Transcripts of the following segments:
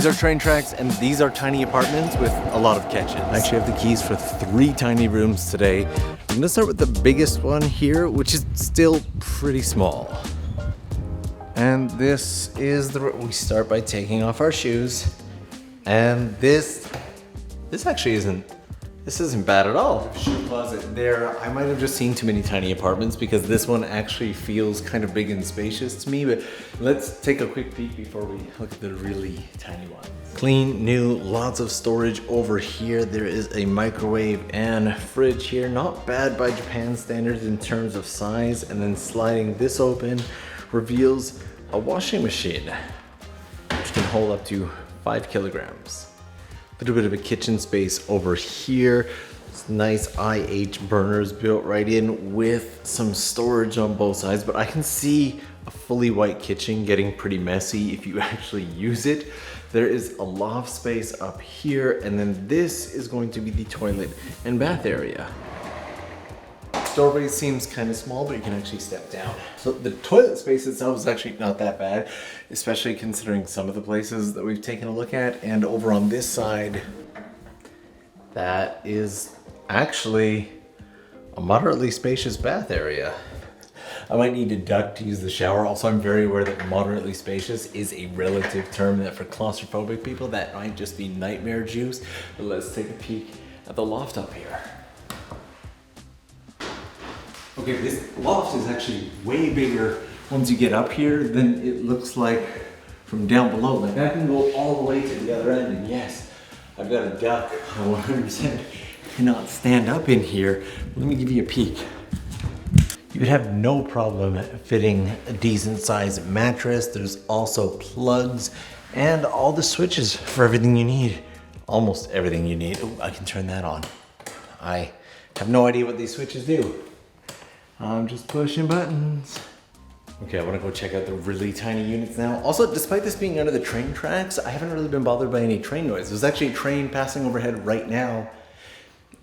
These are train tracks and these are tiny apartments with a lot of catches. I actually have the keys for 3 tiny rooms today. I'm gonna start with the biggest one here, which is still pretty small. And this is we start by taking off our shoes. And this actually isn't bad at all. Shoe closet there. I might have just seen too many tiny apartments because this one actually feels kind of big and spacious to me, but let's take a quick peek before we look at the really tiny ones. Clean, new, lots of storage over here. There is a microwave and fridge here. Not bad by Japan standards in terms of size. And then sliding this open reveals a washing machine, which can hold up to 5 kilograms. A little bit of a kitchen space over here. It's nice IH burners built right in with some storage on both sides, but I can see a fully white kitchen getting pretty messy if you actually use it. There is a loft space up here, and then this is going to be the toilet and bath area. Doorway seems kind of small, but you can actually step down. So the toilet space itself is actually not that bad, especially considering some of the places that we've taken a look at. And over on this side, that is actually a moderately spacious bath area. I might need a duct to use the shower. Also, I'm very aware that moderately spacious is a relative term that for claustrophobic people, that might just be nightmare juice. But let's take a peek at the loft up here. Okay, this loft is actually way bigger once you get up here than it looks like from down below. Like I can go all the way to the other end, and yes, I've got a duck. I 100% cannot stand up in here. Let me give you a peek. You would have no problem fitting a decent sized mattress. There's also plugs and all the switches for everything you need. Almost everything you need. Oh, I can turn that on. I have no idea what these switches do. I'm just pushing buttons. Okay, I want to go check out the really tiny units now. Also, despite this being under the train tracks, I haven't really been bothered by any train noise. There's actually a train passing overhead right now.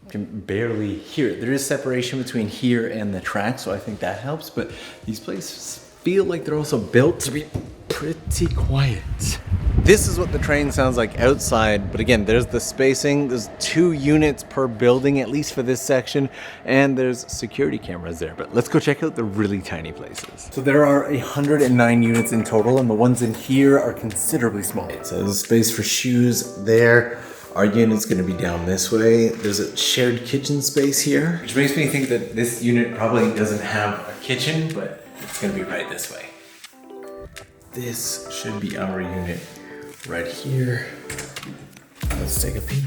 You can barely hear it. There is separation between here and the track, so I think that helps, but these places feel like they're also built to be pretty quiet. This is what the train sounds like outside, but again, there's the spacing. There's 2 units per building, at least for this section, and there's security cameras there. But let's go check out the really tiny places. So there are 109 units in total, and the ones in here are considerably smaller. So there's space for shoes there. Our unit's gonna be down this way. There's a shared kitchen space here, which makes me think that this unit probably doesn't have a kitchen, but it's gonna be right this way. This should be our unit right here. Let's take a peek.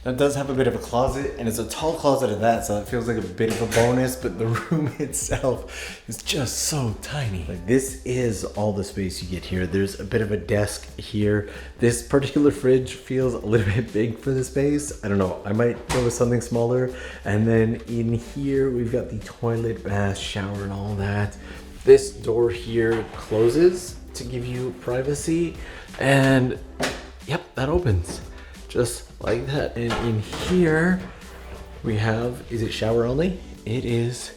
That does have a bit of a closet, and it's a tall closet at that, so it feels like a bit of a bonus, but the room itself is just so tiny. Like, this is all the space you get here. There's a bit of a desk here. This particular fridge feels a little bit big for the space. I don't know, I might go with something smaller. And then in here, we've got the toilet, bath, shower, and all that. This door here closes to give you privacy, and yep, that opens. Just like that. And in here we have, is it shower only? It is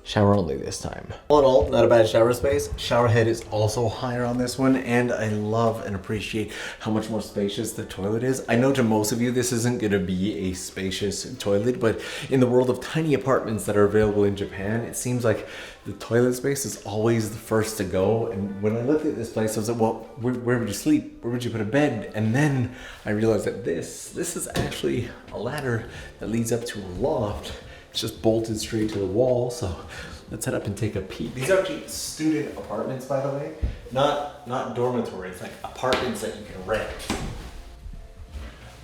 shower only this time. All in all, not a bad shower space. Shower head is also higher on this one, and I love and appreciate how much more spacious the toilet is. I know to most of you this isn't gonna be a spacious toilet, but in the world of tiny apartments that are available in Japan, it seems like the toilet space is always the first to go. And when I looked at this place, I was like, well, where would you sleep? Where would you put a bed? And then I realized that this is actually a ladder that leads up to a loft. It's just bolted straight to the wall, so let's head up and take a peek. These are actually student apartments, by the way. Not dormitories, like apartments that you can rent.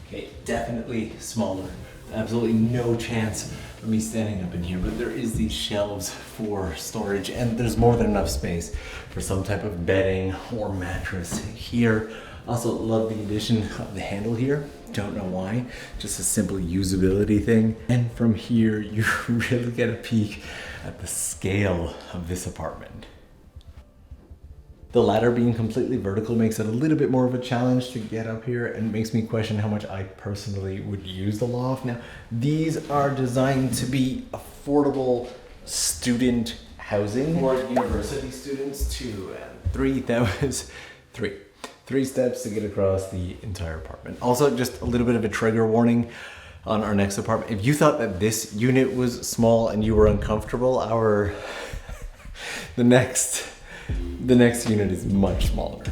Okay, definitely smaller. Absolutely no chance of me standing up in here, but there is these shelves for storage, and there's more than enough space for some type of bedding or mattress here. Also love the addition of the handle here. Don't know why, just a simple usability thing. And from here, you really get a peek at the scale of this apartment. The ladder being completely vertical makes it a little bit more of a challenge to get up here, and makes me question how much I personally would use the loft. Now, these are designed to be affordable student housing for university students, 2 and 3. That was 3 steps to get across the entire apartment. Also, just a little bit of a trigger warning on our next apartment. If you thought that this unit was small and you were uncomfortable, the next unit is much smaller.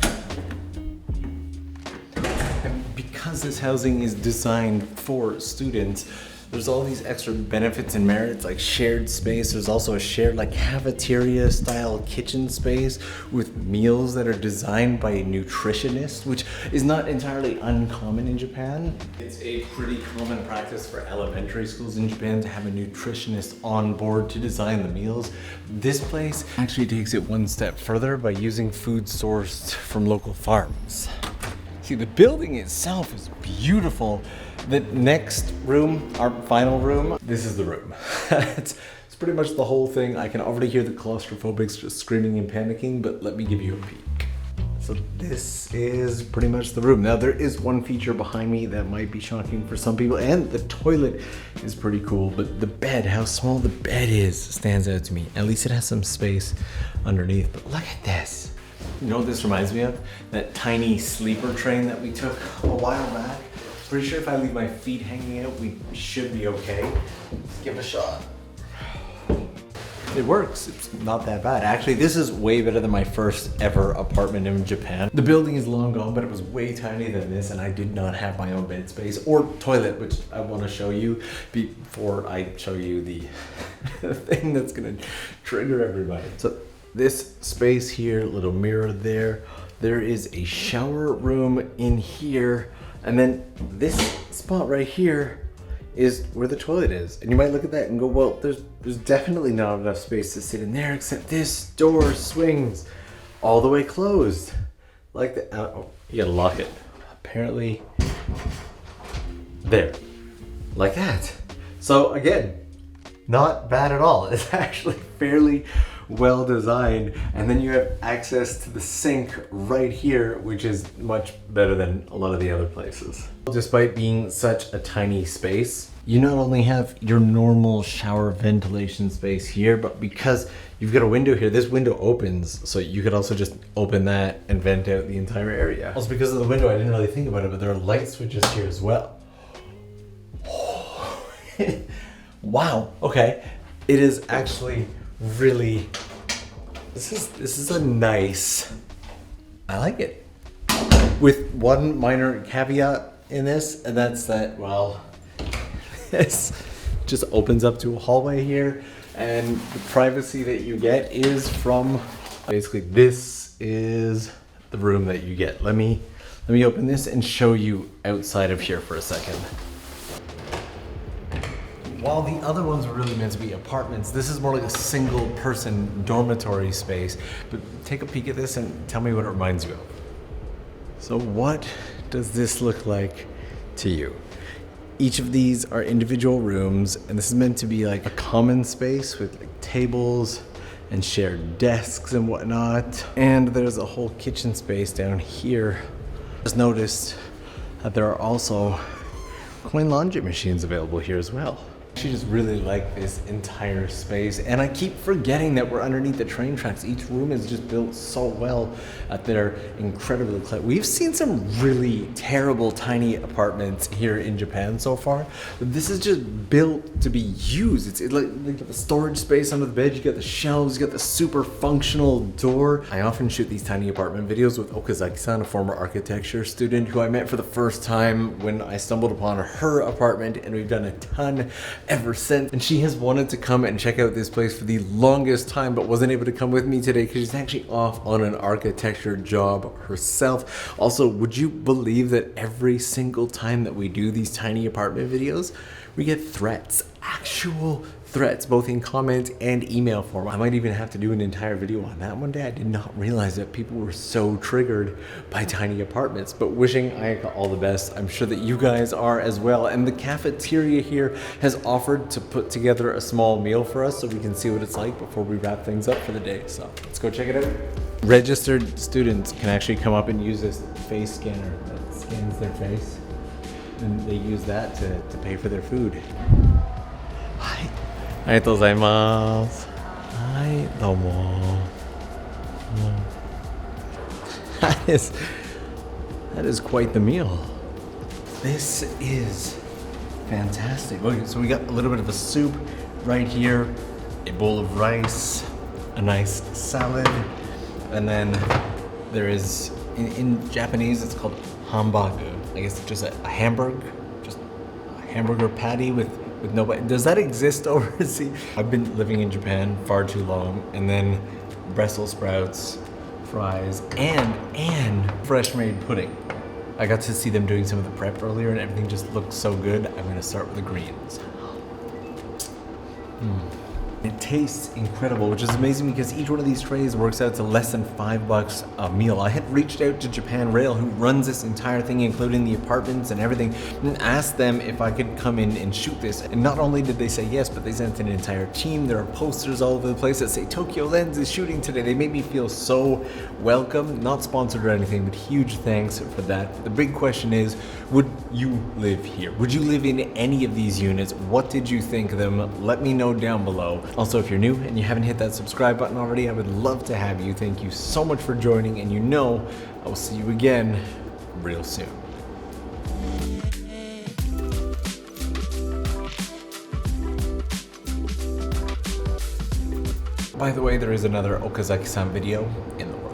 And because this housing is designed for students, there's all these extra benefits and merits, like shared space. There's also a shared like cafeteria style kitchen space with meals that are designed by a nutritionist, which is not entirely uncommon in Japan. It's a pretty common practice for elementary schools in Japan to have a nutritionist on board to design the meals. This place actually takes it one step further by using food sourced from local farms. See, the building itself is beautiful. The next room, our final room, this is the room. It's pretty much the whole thing. I can already hear the claustrophobics just screaming and panicking, but let me give you a peek. So this is pretty much the room. Now there is one feature behind me that might be shocking for some people, and the toilet is pretty cool, but the bed, how small the bed is, stands out to me. At least it has some space underneath, but look at this. You know what this reminds me of? That tiny sleeper train that we took a while back. Pretty sure if I leave my feet hanging out, we should be okay. Let's give it a shot. It works, it's not that bad. Actually, this is way better than my first ever apartment in Japan. The building is long gone, but it was way tinier than this, and I did not have my own bed space or toilet, which I want to show you before I show you the thing that's gonna trigger everybody. So this space here, little mirror there. There is a shower room in here. And then this spot right here is where the toilet is. And you might look at that and go, well, there's definitely not enough space to sit in there, except this door swings all the way closed. Like that. Oh, you gotta lock it. Apparently, there. Like that. So again, not bad at all. It's actually fairly well designed, and then you have access to the sink right here, which is much better than a lot of the other places. Despite being such a tiny space, you not only have your normal shower ventilation space here, but because you've got a window here, this window opens, so you could also just open that and vent out the entire area. Also, because of the window, I didn't really think about it, but there are light switches here as well. Wow, okay. It is actually really, this is a nice, I like it. With one minor caveat in this, and that's that, well, this just opens up to a hallway here, and the privacy that you get is from, basically this is the room that you get. Let me open this and show you outside of here for a second. While the other ones were really meant to be apartments, this is more like a single person dormitory space. But take a peek at this and tell me what it reminds you of. So what does this look like to you? Each of these are individual rooms, and this is meant to be like a common space with like tables and shared desks and whatnot. And there's a whole kitchen space down here. Just noticed that there are also coin laundry machines available here as well. I just really like this entire space, and I keep forgetting that we're underneath the train tracks. Each room is just built so well that they're incredibly clever. We've seen some really terrible tiny apartments here in Japan so far, but this is just built to be used. It's like you got the storage space under the bed, you got the shelves, you got the super functional door. I often shoot these tiny apartment videos with Okazaki-san, a former architecture student who I met for the first time when I stumbled upon her apartment, and we've done a ton ever since. And she has wanted to come and check out this place for the longest time, but wasn't able to come with me today because she's actually off on an architecture job herself. Also, would you believe that every single time that we do these tiny apartment videos, we get threats, actual threats, both in comment and email form. I might even have to do an entire video on that one day. I did not realize that people were so triggered by tiny apartments, but wishing Ayaka all the best. I'm sure that you guys are as well. And the cafeteria here has offered to put together a small meal for us so we can see what it's like before we wrap things up for the day. So let's go check it out. Registered students can actually come up and use this face scanner that scans their face, and they use that to pay for their food. Hi. ありがとうございます。は Hi, domo. That is quite the meal. This is fantastic. Okay, so we got a little bit of a soup right here, a bowl of rice, a nice salad, and then there is, in Japanese, it's called hamburger. I guess just a hamburger, just a hamburger patty with no. Does that exist overseas? I've been living in Japan far too long, and then Brussels sprouts, fries, and fresh made pudding. I got to see them doing some of the prep earlier, and everything just looked so good. I'm gonna start with the greens. It tastes incredible, which is amazing because each one of these trays works out to less than $5 a meal. I had reached out to Japan Rail, who runs this entire thing, including the apartments and everything, and asked them if I could come in and shoot this. And not only did they say yes, but they sent an entire team. There are posters all over the place that say Tokyo Lens is shooting today. They made me feel so welcome. Not sponsored or anything, but huge thanks for that. The big question is, would you live here? Would you live in any of these units? What did you think of them? Let me know down below. Also, if you're new and you haven't hit that subscribe button already, I would love to have you. Thank you so much for joining, and you know I will see you again real soon. By the way, there is another Okazaki-san video in the works.